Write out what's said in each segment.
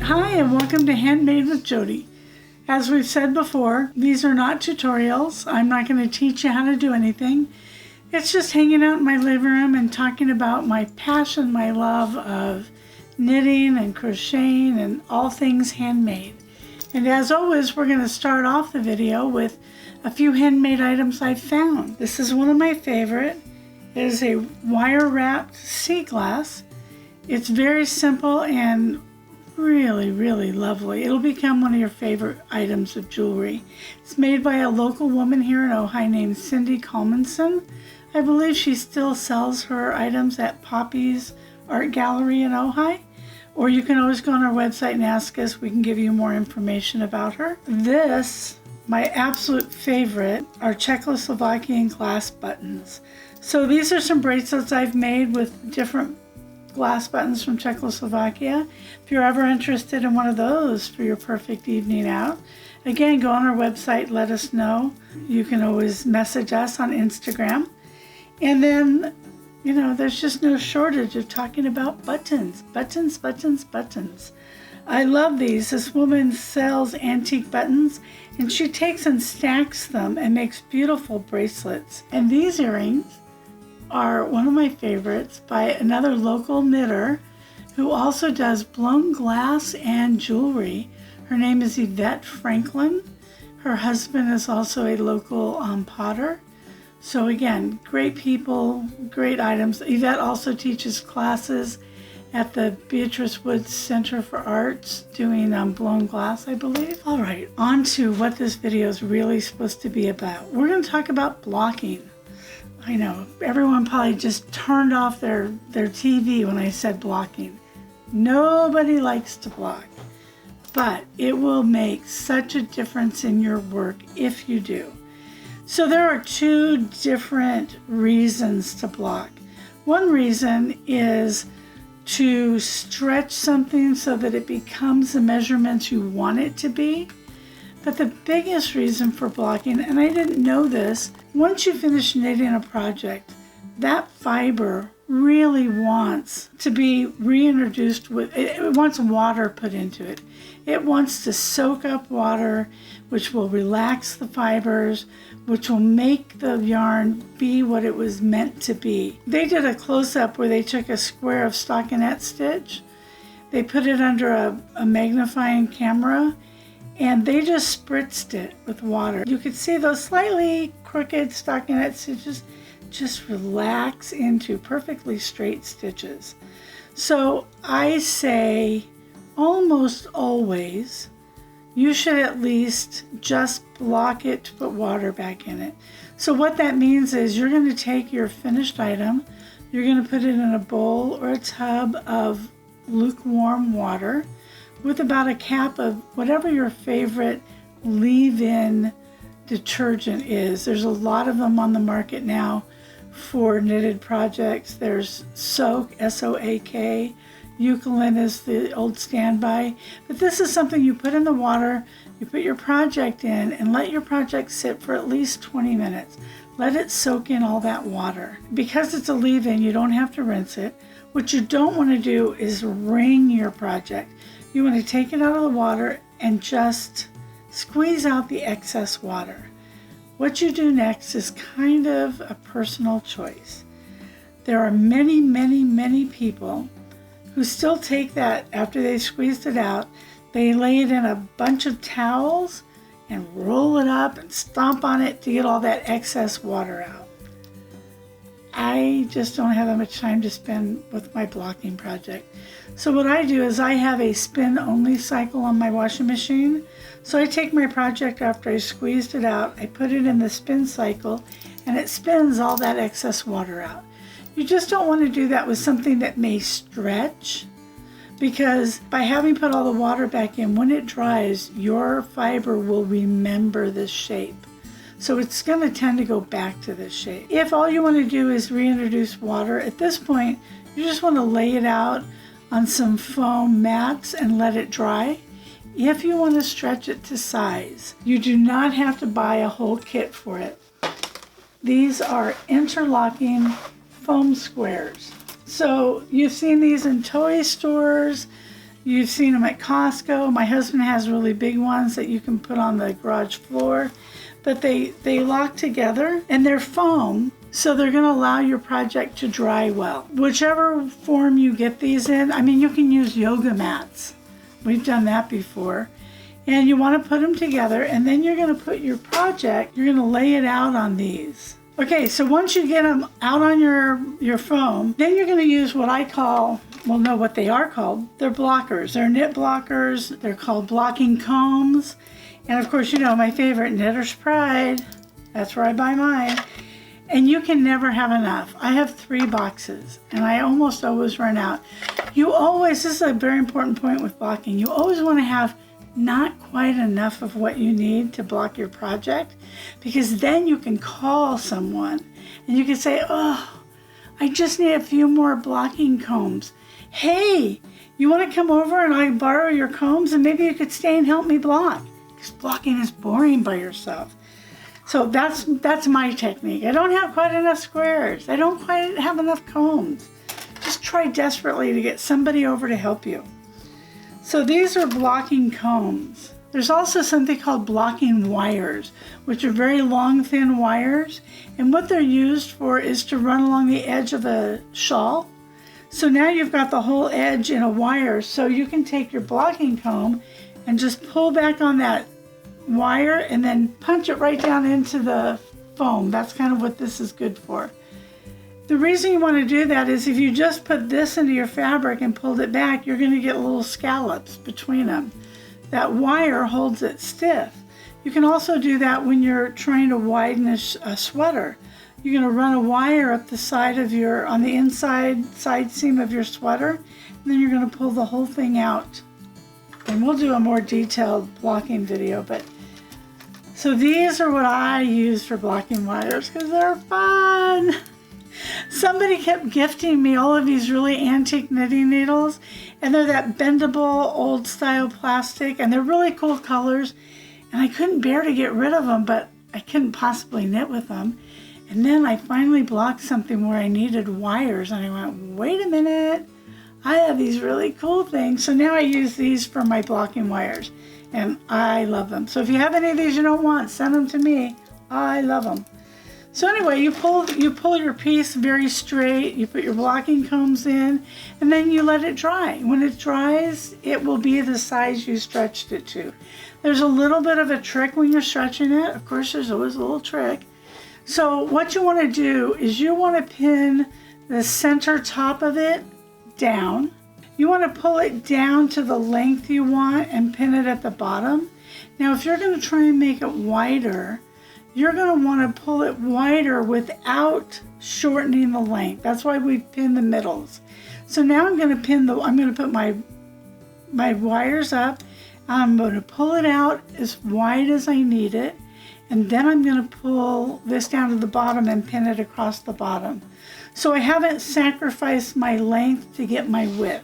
Hi and welcome to Handmade with Jody. As we've said before, these are not tutorials. I'm not going to teach you how to do anything. It's just hanging out in my living room and talking about my passion, my love of knitting and crocheting and all things handmade. And as always, we're going to start off the video with a few handmade items I found. This is one of my favorite. It is a wire wrapped sea glass. It's very simple and really lovely. It'll become one of your favorite items of jewelry. It's made by a local woman here in Ojai named Cindy Colmanson. I believe she still sells her items at Poppy's Art Gallery in Ojai. Or you can always go on our website and ask us. We can give you more information about her. This, my absolute favorite, are Czechoslovakian glass buttons. So these are some bracelets I've made with different glass buttons from Czechoslovakia. If you're ever interested in one of those for your perfect evening out, again, go on our website, let us know. You can always message us on Instagram. And then, you know, there's just no shortage of talking about buttons. Buttons. I love these. This woman sells antique buttons and she takes and stacks them and makes beautiful bracelets. And these earrings are one of my favorites by another local knitter who also does blown glass and jewelry. Her name is Yvette Franklin. Her husband is also a local potter. So again, great people, great items. Yvette also teaches classes at the Beatrice Woods Center for Arts doing blown glass, I believe. All right, on to what this video is really supposed to be about. We're going to talk about blocking. I know, everyone probably just turned off their TV when I said blocking. Nobody likes to block, but it will make such a difference in your work if you do. So there are two different reasons to block. One reason is to stretch something so that it becomes the measurements you want it to be. But the biggest reason for blocking, and I didn't know this, once you finish knitting a project, that fiber really wants to be reintroduced with, it wants water put into it. It wants to soak up water, which will relax the fibers, which will make the yarn be what it was meant to be. They did a close-up where they took a square of stockinette stitch, they put it under a magnifying camera, and they just spritzed it with water. You could see those slightly crooked stockinette stitches just relax into perfectly straight stitches. So I say almost always you should at least just block it to put water back in it. So what that means is you're going to take your finished item, you're going to put it in a bowl or a tub of lukewarm water with about a cap of whatever your favorite leave-in detergent is. There's a lot of them on the market now for knitted projects. There's Soak, S-O-A-K. Eucalyptus is the old standby. But this is something you put in the water, you put your project in, and let your project sit for at least 20 minutes. Let it soak in all that water. Because it's a leave-in, you don't have to rinse it. What you don't want to do is wring your project. You want to take it out of the water and just squeeze out the excess water. What you do next is kind of a personal choice. There are many people who still take that after they squeezed it out, they lay it in a bunch of towels and roll it up and stomp on it to get all that excess water out. I just don't have that much time to spend with my blocking project. So what I do is I have a spin-only cycle on my washing machine. So I take my project after I squeezed it out, I put it in the spin cycle, and it spins all that excess water out. You just don't want to do that with something that may stretch, because by having put all the water back in, when it dries, your fiber will remember this shape. So it's going to tend to go back to this shape. If all you want to do is reintroduce water, at this point, you just want to lay it out on some foam mats and let it dry. If you want to stretch it to size, you do not have to buy a whole kit for it. These are interlocking foam squares. So you've seen these in toy stores. You've seen them at Costco. My husband has really big ones that you can put on the garage floor. But they lock together and they're foam, so they're going to allow your project to dry well. Whichever form you get these in, I mean, you can use yoga mats. We've done that before. And you want to put them together, and then you're going to put your project, you're going to lay it out on these. Okay, so once you get them out on your foam, then you're going to use what I call, well, no, what they are called. They're blockers. They're knit blockers. They're called blocking combs. And of course, you know, my favorite, Knitter's Pride. That's where I buy mine. And you can never have enough. I have 3 boxes, and I almost always run out. You always, this is a very important point with blocking, you always want to have not quite enough of what you need to block your project, because then you can call someone and you can say, oh, I just need a few more blocking combs. Hey, you want to come over and I borrow your combs, and maybe you could stay and help me block, because blocking is boring by yourself. So that's my technique. I don't have quite enough squares. I don't quite have enough combs. Just try desperately to get somebody over to help you. So these are blocking combs. There's also something called blocking wires, which are very long, thin wires. And what they're used for is to run along the edge of a shawl. So now you've got the whole edge in a wire, so you can take your blocking comb and just pull back on that wire and then punch it right down into the foam. That's kind of what this is good for. The reason you want to do that is if you just put this into your fabric and pulled it back, you're going to get little scallops between them. That wire holds it stiff. You can also do that when you're trying to widen a sweater. You're going to run a wire up the side of on the inside side seam of your sweater, and then you're going to pull the whole thing out. And we'll do a more detailed blocking video, but so these are what I use for blocking wires because they're fun. Somebody kept gifting me all of these really antique knitting needles, and they're that bendable old style plastic, and they're really cool colors, and I couldn't bear to get rid of them, but I couldn't possibly knit with them. And then I finally blocked something where I needed wires, and I went, wait a minute, I have these really cool things. So now I use these for my blocking wires, and I love them. So if you have any of these you don't want, send them to me. I love them. So anyway, you pull your piece very straight, you put your blocking combs in, and then you let it dry. When it dries, it will be the size you stretched it to. There's a little bit of a trick when you're stretching it. Of course, there's always a little trick. So what you want to do is you want to pin the center top of it down. You want to pull it down to the length you want and pin it at the bottom. Now, if you're going to try and make it wider, you're going to want to pull it wider without shortening the length. That's why we pin the middles. So now I'm going to put my wires up. I'm going to pull it out as wide as I need it. And then I'm going to pull this down to the bottom and pin it across the bottom. So I haven't sacrificed my length to get my width.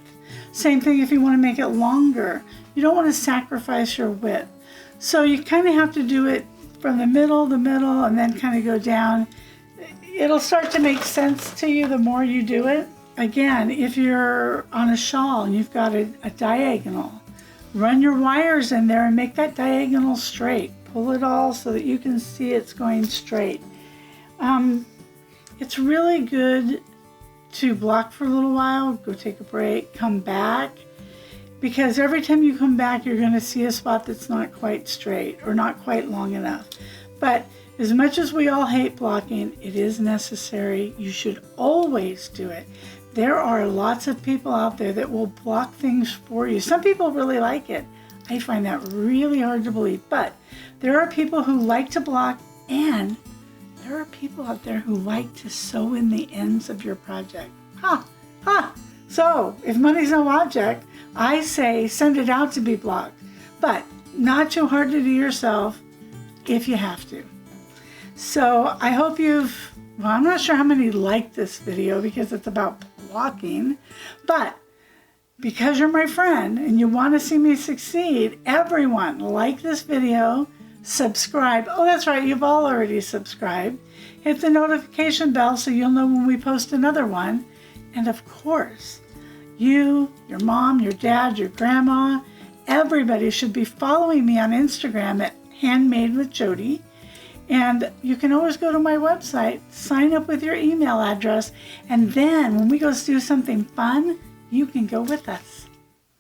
Same thing if you want to make it longer. You don't want to sacrifice your width. So you kind of have to do it from the middle, and then kind of go down. It'll start to make sense to you the more you do it. Again, if you're on a shawl and you've got a diagonal, run your wires in there and make that diagonal straight. Pull it all so that you can see it's going straight. It's really good to block for a little while, go take a break, come back, because every time you come back, you're going to see a spot that's not quite straight or not quite long enough. But as much as we all hate blocking, it is necessary. You should always do it. There are lots of people out there that will block things for you. Some people really like it. I find that really hard to believe. But there are people who like to block, and there are people out there who like to sew in the ends of your project. So if money's no object, I say send it out to be blocked, but not too hard to do yourself if you have to. So I hope I'm not sure how many liked this video because it's about blocking, but because you're my friend and you want to see me succeed, everyone like this video, subscribe. Oh, that's right, you've all already subscribed. Hit the notification bell so you'll know when we post another one. And of course, You, your mom, your dad, your grandma, everybody should be following me on Instagram at Handmade with Jody. And you can always go to my website, sign up with your email address, and then when we go do something fun, you can go with us.